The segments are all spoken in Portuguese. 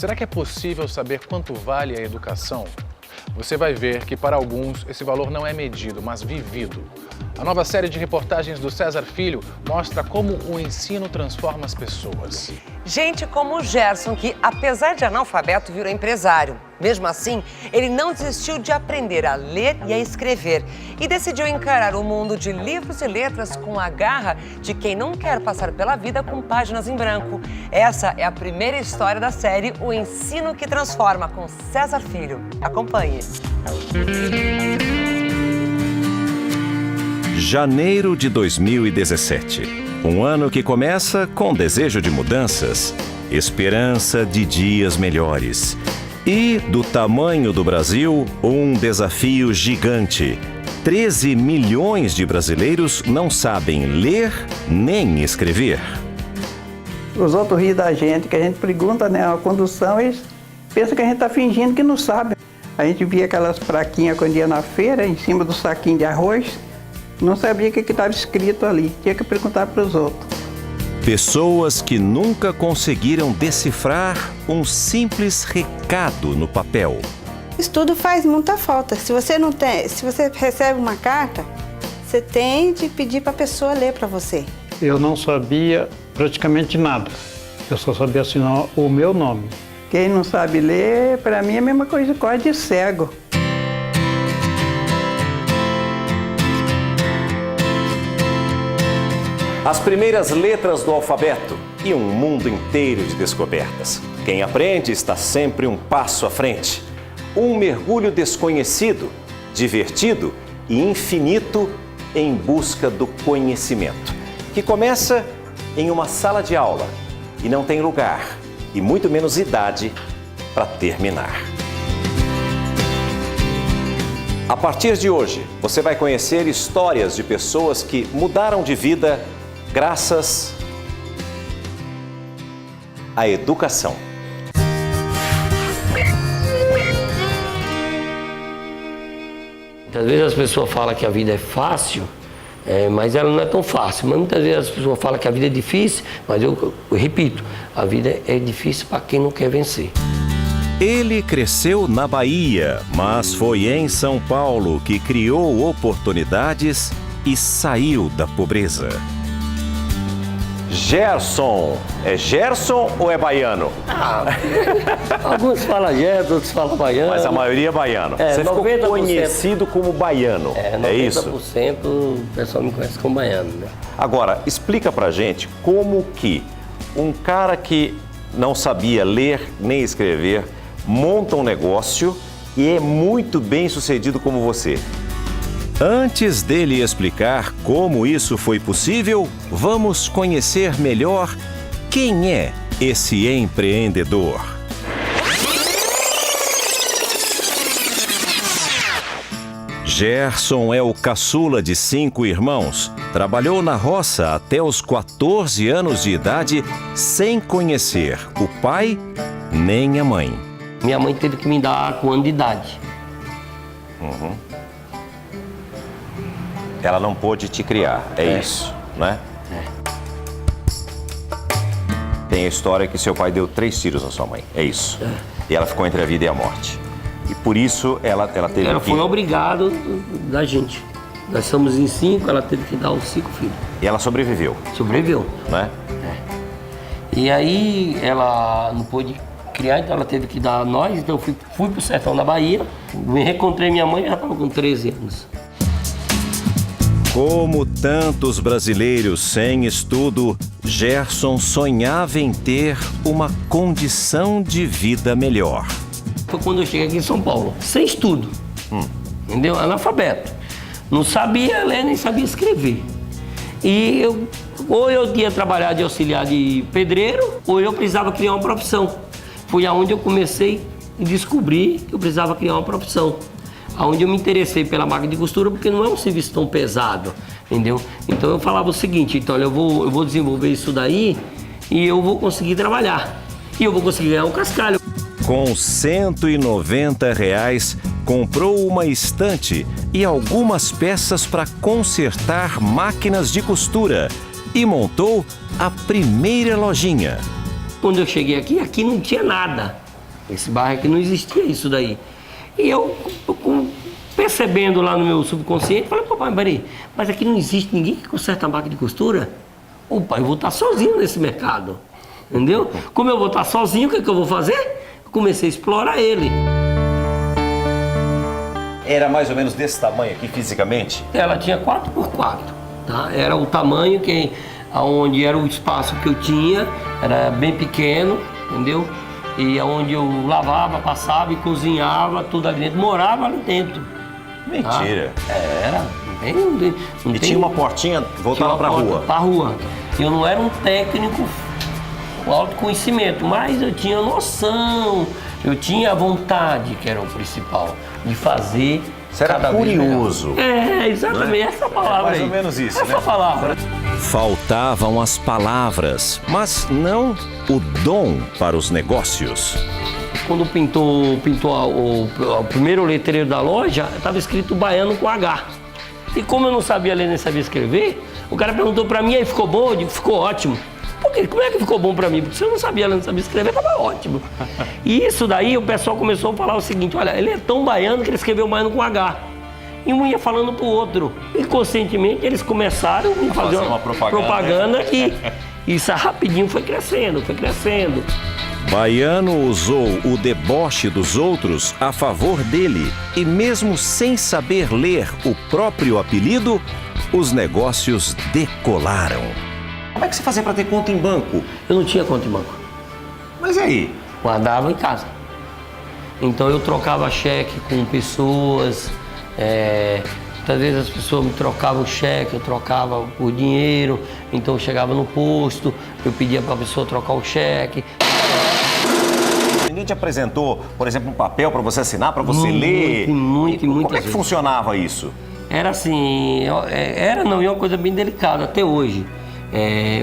Será que é possível saber quanto vale a educação? Você vai ver que para alguns esse valor não é medido, mas vivido. A nova série de reportagens do César Filho mostra como o ensino transforma as pessoas. Gente como o Gerson, que apesar de analfabeto virou empresário. Mesmo assim, ele não desistiu de aprender a ler e a escrever e decidiu encarar o mundo de livros e letras com a garra de quem não quer passar pela vida com páginas em branco. Essa é a primeira história da série O Ensino que Transforma, com César Filho. Acompanhe. Janeiro de 2017. Um ano que começa com desejo de mudanças, esperança de dias melhores. E, do tamanho do Brasil, um desafio gigante. 13 milhões de brasileiros não sabem ler nem escrever. Os outros riem da gente, que a gente pergunta, né, a condução, eles pensam que a gente está fingindo que não sabe. A gente via aquelas plaquinhas quando ia na feira, em cima do saquinho de arroz, não sabia o que estava escrito ali, tinha que perguntar para os outros. Pessoas que nunca conseguiram decifrar um simples recado no papel. Estudo faz muita falta. Se você recebe uma carta, você tem de pedir para a pessoa ler para você. Eu não sabia praticamente nada. Eu só sabia assinar o meu nome. Quem não sabe ler, para mim é a mesma coisa que de cego. As primeiras letras do alfabeto e um mundo inteiro de descobertas. Quem aprende está sempre um passo à frente. Um mergulho desconhecido, divertido e infinito em busca do conhecimento, que começa em uma sala de aula e não tem lugar e muito menos idade para terminar. A partir de hoje, você vai conhecer histórias de pessoas que mudaram de vida graças à educação. Muitas vezes as pessoas falam que a vida é fácil, mas ela não é tão fácil. Mas muitas vezes as pessoas falam que a vida é difícil, mas eu repito, a vida é difícil para quem não quer vencer. Ele cresceu na Bahia, mas foi em São Paulo que criou oportunidades e saiu da pobreza. Gerson. É Gerson ou é baiano? Alguns falam Gerson, outros falam baiano. Mas a maioria é baiano. Você ficou 90%. Conhecido como baiano, é isso? 90% o pessoal me conhece como baiano, né? Agora, explica pra gente como que um cara que não sabia ler nem escrever monta um negócio e é muito bem sucedido como você. Antes dele explicar como isso foi possível, vamos conhecer melhor quem é esse empreendedor. Gerson é o caçula de 5 irmãos. Trabalhou na roça até os 14 anos de idade, sem conhecer o pai nem a mãe. Minha mãe teve que me dar com 1 ano de idade. Ela não pôde te criar, é isso, né? Tem a história que seu pai deu 3 tiros na sua mãe, é isso. E ela ficou entre a vida e a morte. E por isso ela teve Ela foi obrigada da gente. Nós somos em 5, ela teve que dar os 5 filhos. E ela sobreviveu. Sobreviveu. Né? E aí ela não pôde criar, então ela teve que dar a nós. Então eu fui pro sertão da Bahia, me reencontrei minha mãe, já estava com 13 anos. Como tantos brasileiros sem estudo, Gerson sonhava em ter uma condição de vida melhor. Foi quando eu cheguei aqui em São Paulo, sem estudo, entendeu? Analfabeto. Não sabia ler, nem sabia escrever. E ou eu ia trabalhar de auxiliar de pedreiro, ou eu precisava criar uma profissão. Foi aonde eu comecei a descobrir que eu precisava criar uma profissão. Onde eu me interessei pela máquina de costura, porque não é um serviço tão pesado, entendeu? Então eu falava o seguinte, então eu vou desenvolver isso daí e eu vou conseguir trabalhar. E eu vou conseguir ganhar um cascalho. Com R$190, comprou uma estante e algumas peças para consertar máquinas de costura e montou a primeira lojinha. Quando eu cheguei aqui não tinha nada. Esse bairro aqui não existia isso daí. E eu, percebendo lá no meu subconsciente, falei, papai, peraí, mas aqui não existe ninguém que conserta a máquina de costura? Opa, eu vou estar sozinho nesse mercado, entendeu? Como eu vou estar sozinho, o que eu vou fazer? Eu comecei a explorar ele. Era mais ou menos desse tamanho aqui fisicamente? Ela tinha 4x4, tá? Era o tamanho onde era o espaço que eu tinha, era bem pequeno, entendeu? E onde eu lavava, passava e cozinhava, tudo ali dentro, morava ali dentro. Mentira. Tá? Era. E tinha uma portinha voltada para a rua? Para a rua. Eu não era um técnico com autoconhecimento, mas eu tinha noção, eu tinha vontade, que era o principal, de fazer. Você era curioso. Exatamente, essa palavra. Mais ou menos isso, essa palavra. Faltavam as palavras, mas não o dom para os negócios. Quando pintou o primeiro letreiro da loja, estava escrito Baiano com H. E como eu não sabia ler nem sabia escrever, o cara perguntou para mim, aí ficou bom? Eu digo, ficou ótimo. Por quê? Como é que ficou bom para mim? Porque se eu não sabia ler, não sabia escrever, estava ótimo. E isso daí o pessoal começou a falar o seguinte, olha, ele é tão baiano que ele escreveu Baiano com H. E um ia falando pro outro. E conscientemente eles começaram a fazer uma propaganda que isso rapidinho foi crescendo, foi crescendo. Baiano usou o deboche dos outros a favor dele e mesmo sem saber ler o próprio apelido, os negócios decolaram. Como é que você fazia para ter conta em banco? Eu não tinha conta em banco. Mas e aí? Guardava em casa. Então eu trocava cheque com pessoas, muitas vezes as pessoas me trocavam cheque, eu trocava por dinheiro, então eu chegava no posto, eu pedia para a pessoa trocar o cheque. Ninguém te apresentou, por exemplo, um papel para você assinar, para você ler? Muitas Como é que funcionava isso? Era assim, é uma coisa bem delicada até hoje.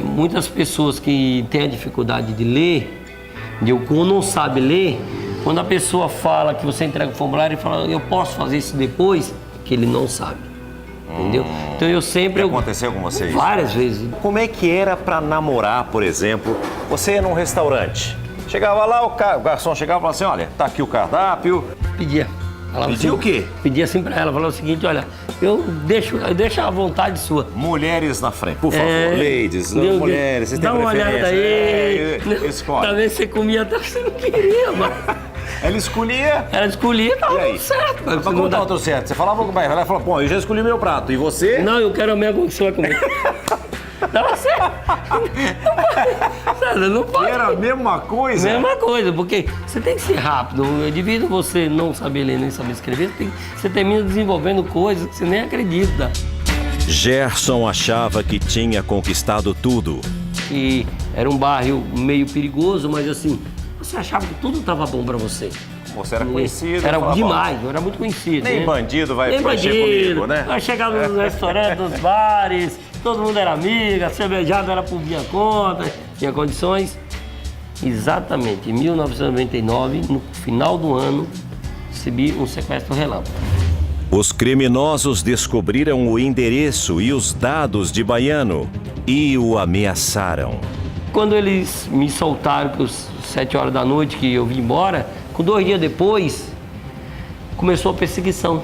Muitas pessoas que têm a dificuldade de ler, ou não sabe ler, quando a pessoa fala que você entrega o formulário e fala, eu posso fazer isso depois, que ele não sabe. Entendeu? Então eu sempre... Aconteceu com vocês? Várias vezes. Como é que era para namorar, por exemplo, você ia num restaurante? Chegava lá, o garçom chegava e falava assim, olha, tá aqui o cardápio. Pedia. Pedia o quê? Pedia assim pra ela, falava o seguinte, olha, eu deixo à vontade sua. Mulheres na frente, por favor, ladies, mulheres, vocês têm dá uma olhada aí. Escolhe. Talvez você comia até que você não queria, mas... Ela escolhia? Ela escolhia, tava tudo certo. Mas como tava tudo certo? Você falava com o pai, ela falou, pô, eu já escolhi meu prato, e você? Não, eu quero a mesma que você vai comer. Dava certo. Não pode. Era a mesma coisa? Mesma coisa, porque você tem que ser rápido. Devido a você não saber ler nem saber escrever, você termina desenvolvendo coisas que você nem acredita. Gerson achava que tinha conquistado tudo. E era um bairro meio perigoso, mas assim, você achava que tudo estava bom para você. Você era conhecido. Era demais, eu era muito conhecido. Nem bandido vai mexer comigo, né? Nós chegávamos nos restaurantes, nos bares, todo mundo era amigo, a cervejada era por minha conta, tinha condições. Exatamente, em 1999, no final do ano, recebi um sequestro relâmpago. Os criminosos descobriram o endereço e os dados de Baiano e o ameaçaram. Quando eles me soltaram pelas 7 horas da noite que eu vim embora, 2 dias depois, começou a perseguição.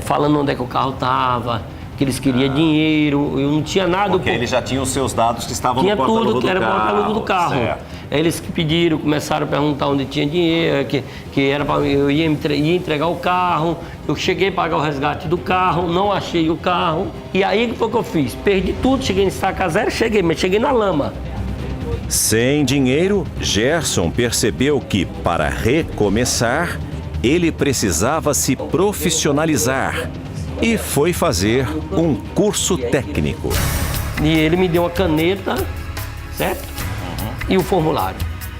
Falando onde é que o carro estava, que eles queriam dinheiro, eu não tinha nada. Porque eles já tinham os seus dados que estavam no porta-luva do carro. Tinha tudo que era porta-luva do carro. Certo. Eles que pediram, começaram a perguntar onde tinha dinheiro, que era para eu ia entregar o carro. Eu cheguei a pagar o resgate do carro, não achei o carro. E aí o que foi que eu fiz? Perdi tudo, cheguei em estaca zero, mas cheguei na lama. Sem dinheiro, Gerson percebeu que, para recomeçar, ele precisava se profissionalizar e foi fazer um curso técnico. E ele me deu uma caneta, certo? E o formulário.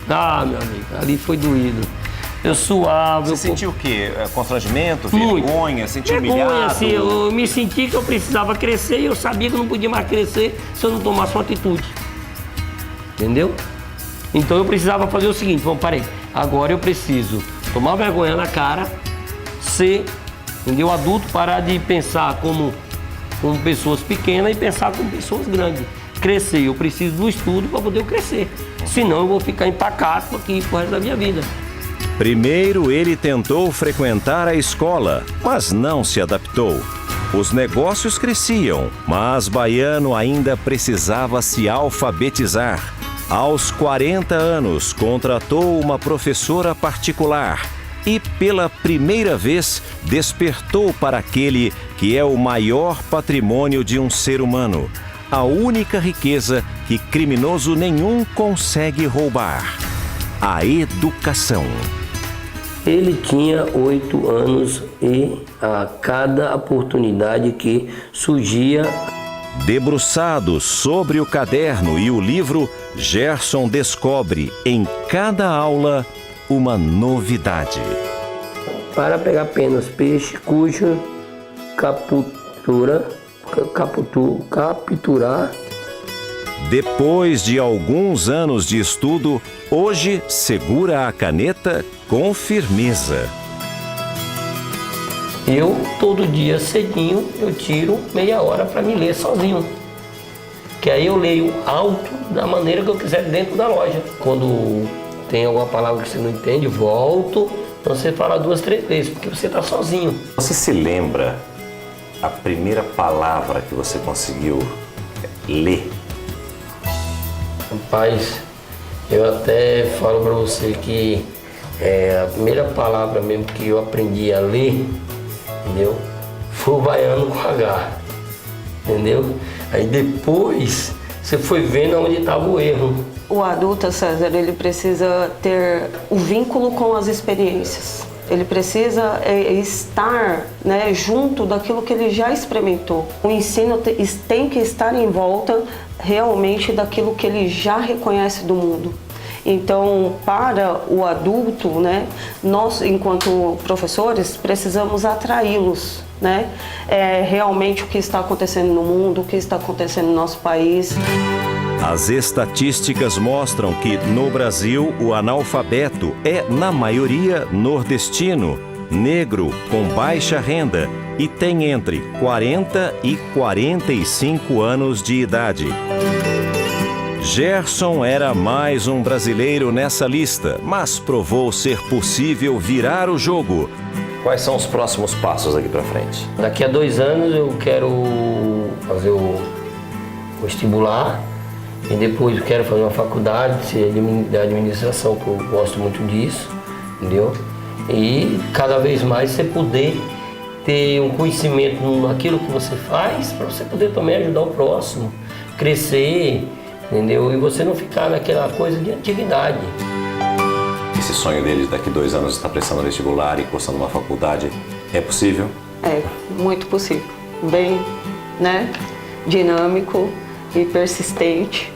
Ah, meu amigo, ali foi doído. Eu suava. Você sentiu o quê? Constrangimento, vergonha, sentiu humilhado? Vergonha, assim, eu me senti que eu precisava crescer e eu sabia que eu não podia mais crescer se eu não tomasse uma atitude. Entendeu? Então eu precisava fazer o seguinte, parei. Agora eu preciso tomar vergonha na cara, ser, entendeu? Adulto, parar de pensar como pessoas pequenas e pensar como pessoas grandes. crescer, eu preciso do estudo para poder crescer. Senão eu vou ficar empacado aqui pro resto da minha vida. Primeiro ele tentou frequentar a escola, mas não se adaptou. Os negócios cresciam, mas Baiano ainda precisava se alfabetizar. Aos 40 anos, contratou uma professora particular e, pela primeira vez, despertou para aquele que é o maior patrimônio de um ser humano, a única riqueza que criminoso nenhum consegue roubar: a educação. Ele tinha 8 anos e a cada oportunidade que surgia... Debruçado sobre o caderno e o livro, Gerson descobre em cada aula uma novidade. Para pegar apenas peixe cuja capturar. Depois de alguns anos de estudo, hoje segura a caneta com firmeza. Eu, todo dia cedinho, eu tiro meia hora para me ler sozinho. Que aí eu leio alto da maneira que eu quiser dentro da loja. Quando tem alguma palavra que você não entende, volto. Então você fala 2, 3 vezes, porque você está sozinho. Você se lembra a primeira palavra que você conseguiu ler? Rapaz, eu até falo para você que a primeira palavra mesmo que eu aprendi a ler, entendeu? Foi o baiano com H, entendeu? Aí depois você foi vendo onde estava o erro. O adulto, César, ele precisa ter o vínculo com as experiências. Ele precisa estar, né, junto daquilo que ele já experimentou. O ensino tem que estar em volta realmente daquilo que ele já reconhece do mundo. Então, para o adulto, né, nós, enquanto professores, precisamos atraí-los, né? Realmente o que está acontecendo no mundo, o que está acontecendo no nosso país. As estatísticas mostram que, no Brasil, o analfabeto é, na maioria, nordestino, negro, com baixa renda e tem entre 40 e 45 anos de idade. Gerson era mais um brasileiro nessa lista, mas provou ser possível virar o jogo. Quais são os próximos passos daqui para frente? Daqui a 2 anos eu quero fazer o vestibular e depois eu quero fazer uma faculdade de administração, que eu gosto muito disso, entendeu? E cada vez mais você poder ter um conhecimento naquilo que você faz, para você poder também ajudar o próximo, crescer, entendeu? E você não ficar naquela coisa de antiguidade. Esse sonho dele daqui 2 anos está prestando vestibular e cursando uma faculdade, é possível? É, muito possível. Bem, né, dinâmico e persistente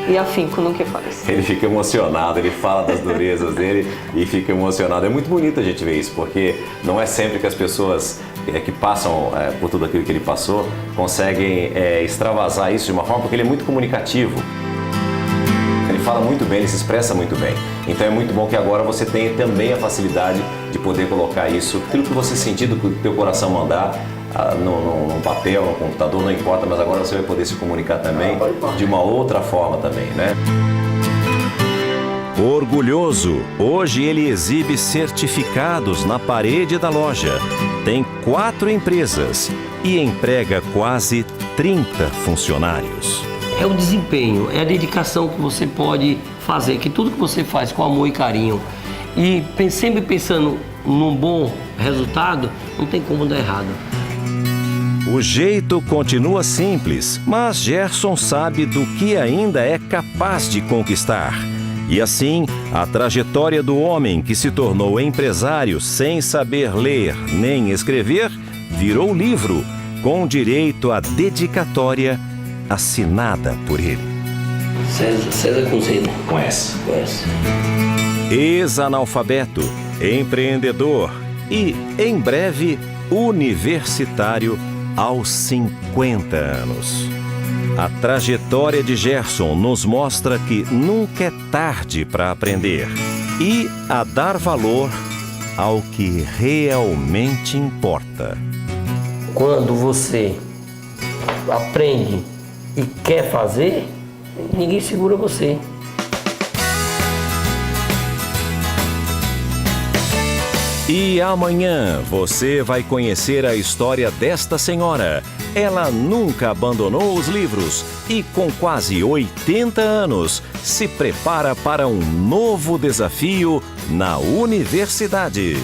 e afinco no que faz. Ele fica emocionado, ele fala das durezas dele e fica emocionado. É muito bonito a gente ver isso, porque não é sempre que as pessoas que passam por tudo aquilo que ele passou conseguem extravasar isso de uma forma, porque ele é muito comunicativo. Ele fala muito bem, ele se expressa muito bem. Então é muito bom que agora você tenha também a facilidade de poder colocar isso, aquilo que você sentir, do que o teu coração mandar, num papel, no computador, não importa, mas agora você vai poder se comunicar também de uma outra forma também, né? Orgulhoso, hoje ele exibe certificados na parede da loja. Tem 4 empresas e emprega quase 30 funcionários. É o desempenho, é a dedicação que você pode fazer, que tudo que você faz com amor e carinho e sempre pensando num bom resultado, não tem como dar errado. O jeito continua simples, mas Gerson sabe do que ainda é capaz de conquistar. E assim, a trajetória do homem que se tornou empresário sem saber ler nem escrever, virou livro, com direito à dedicatória assinada por ele. César Cruzeiro. Conhece? Conhece. Ex-analfabeto, empreendedor e, em breve, universitário aos 50 anos. A trajetória de Gerson nos mostra que nunca é tarde para aprender e a dar valor ao que realmente importa. Quando você aprende e quer fazer, ninguém segura você. E amanhã você vai conhecer a história desta senhora. Ela nunca abandonou os livros e, com quase 80 anos, se prepara para um novo desafio na universidade.